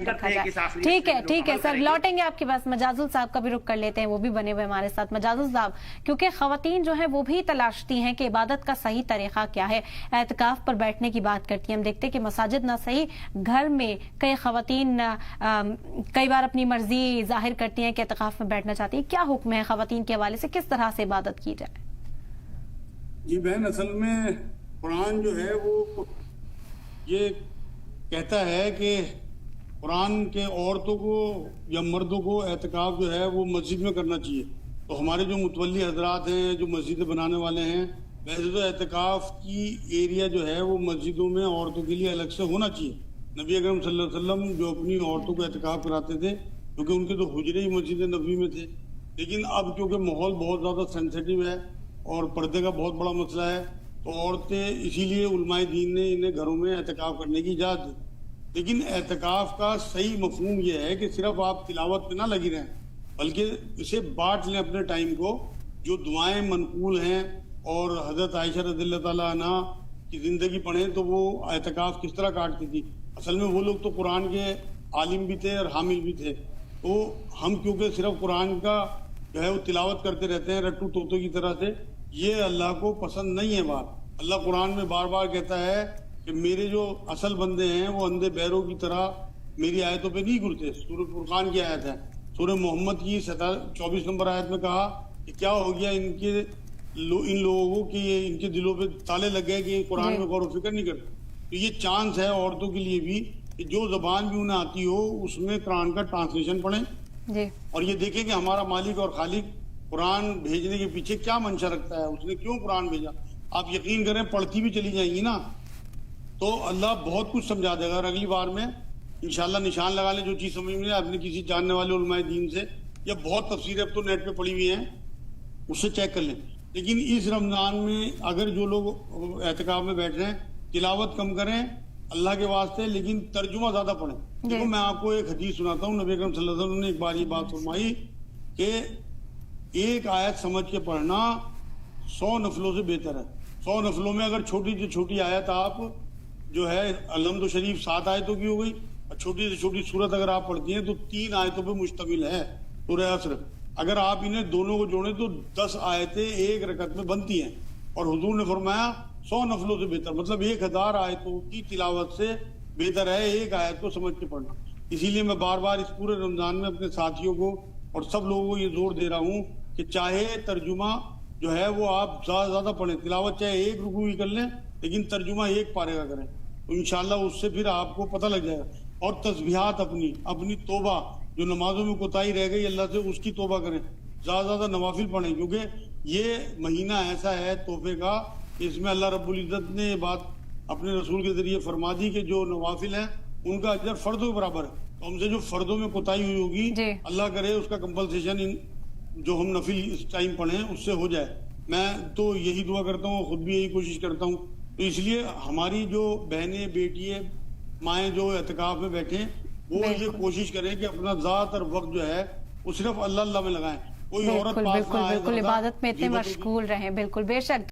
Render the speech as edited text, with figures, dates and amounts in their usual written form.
रखा जाए। ठीक है सर, लौटेंगे आपके पास। मजाजुल साहब का भी रुख कर लेते हैं, वो भी बने हुए हमारे साथ। मजाजुल साहब, क्योंकि खवातीन जो है वो भी तलाशती हैं कि इबादत का सही तरीका क्या है, एतकाफ पर बैठने की बात करती हैं। हम देखते हैं कि मसाजिद ना सही, घर में कई खवातीन कई बार अपनी मर्जी जाहिर करती हैं कि एतकाफ में बैठना चाहती हैं। क्या हुक्म है खवातीन के हवाले से, किस तरह से इबादत की जाए? जी बहन, असल में कुरान जो है वो ये कहता है कि कुरान के औरतों को या मर्दों को एहतिकाफ जो है वो मस्जिद में करना चाहिए। तो हमारे जो मुतवल्ली हजरात हैं, जो मस्जिदें बनाने वाले हैं, वैसे तो एहतिकाफ की एरिया जो है वो मस्जिदों में औरतों के लिए अलग से होना चाहिए। नबी अकरम सल्लल्लाहु अलैहि वसल्लम जो अपनी औरतों को एहतिकाफ कराते थे, क्योंकि उनके तो हुजरे ही मस्जिद नबी में थे। लेकिन अब क्योंकि माहौल बहुत ज़्यादा सेंसिटिव है और पर्दे का बहुत बड़ा मसला है, तो औरतें इसीलिए उलमाए दीन ने इन्हें घरों में एहतिकाफ करने की इजाज़त दी। लेकिन एहतिकाफ का सही मफहूम यह है कि सिर्फ आप तिलावत पे ना लगी रहें, बल्कि इसे बांट लें अपने टाइम को। जो दुआएं मनकूल हैं और हज़रत आयशा रज़ियल्लाहु ताला अन्हा की ज़िंदगी पढ़ें तो वो एहतिकाफ किस तरह काटती थी। असल में वो लोग तो कुरान के आलिम भी थे और हामिल भी थे। तो हम क्योंकि सिर्फ कुरान का जो है वो तिलावत करते रहते हैं रट्टू तोतों की तरह से, ये अल्लाह को पसंद नहीं है बात। अल्लाह कुरान में बार बार कहता है कि मेरे जो असल बंदे हैं वो अंधे बैरों की तरह मेरी आयतों पे नहीं घुरते। सूरह फुरकान की आयत है। सूरह मोहम्मद की 24 नंबर आयत में कहा कि क्या हो गया इन लोगों को कि इनके दिलों पे ताले लग गए कि कुरान में गौर व फिक्र नहीं करते। तो ये चांस है औरतों के लिए भी कि जो जबान भी उन्हें आती हो उसमें कुरान का ट्रांसलेशन पढ़ें और ये देखें कि हमारा मालिक और खालिक कुरान भेजने के पीछे क्या मंशा रखता है, उसने क्यों कुरान भेजा। आप यकीन करें, पढ़ती भी चली जाएंगी ना तो अल्लाह बहुत कुछ समझा देगा। और अगली बार में इंशाल्लाह निशान लगा लें जो चीज़ समझ में आपने किसी जानने वाले उलमाए दीन से, या बहुत तफसीरें अब तो नेट पे पड़ी हुई हैं, उससे चेक कर लें। लेकिन इस रमज़ान में अगर जो लोग एहतिकाफ में बैठ रहे हैं, तिलावत कम करें अल्लाह के वास्ते, लेकिन तर्जुमा ज़्यादा पढ़ें। देखो मैं आपको एक हदीस सुनाता हूँ। नबी अकरम सल्लल्लाहु अलैहि वसल्लम ने एक बार ये बात फरमाई कि एक आयत समझ के पढ़ना 100 नफलों से बेहतर है। 100 नफलों में अगर छोटी से छोटी आयत आप जो है अलहम्दु शरीफ 7 आयतों की हो गई, और छोटी से छोटी सूरत अगर आप पढ़ती हैं तो 3 आयतों पे मुश्तमिल है सूरह असर। अगर आप इन्हें दोनों को जोड़ें तो 10 आयतें एक रकत में बनती हैं। और हुजूर ने फरमाया 100 नफलों से बेहतर, मतलब 1000 आयतों की तिलावत से बेहतर है एक आयत को समझ के पढ़ना। इसीलिए मैं बार बार इस पूरे रमजान में अपने साथियों को और सब लोगों को ये जोर दे रहा हूँ कि चाहे तर्जुमा जो है वो आप ज्यादा पढ़ें, तिलावत चाहे एक रुकू ही कर लें, लेकिन तर्जुमा एक पारे का करें, तो इंशाल्लाह उससे फिर आपको पता लग जाएगा। और तस्बीहात अपनी तौबा, जो नमाजों में कोताही रह गई अल्लाह से उसकी तौबा करें, ज्यादा नवाफिल पढ़ें, क्योंकि ये महीना ऐसा है तोहफे का, इसमें अल्लाह रब्बुल इज्जत ने ये बात अपने रसूल के जरिए फरमा दी कि जो नवाफिल है उनका अजर फर्दों के बराबर है। तो हमसे जो फर्दों में कोताही हुई होगी, अल्लाह करे उसका कंपलसेशन जो हम नफिल इस टाइम पढ़ें उससे हो जाए। मैं तो यही दुआ करता हूँ, खुद भी यही कोशिश करता हूँ। तो इसलिए हमारी जो बहनें बेटियां माएँ जो एहतिकाफ में बैठे वो ये कोशिश करें कि अपना ज़्यादातर वक्त जो है वो सिर्फ अल्लाह में लगाएं। कोई औरत पास ना आए, बिल्कुल इबादत में इतने मशगूल रहें। बिल्कुल, बेशक।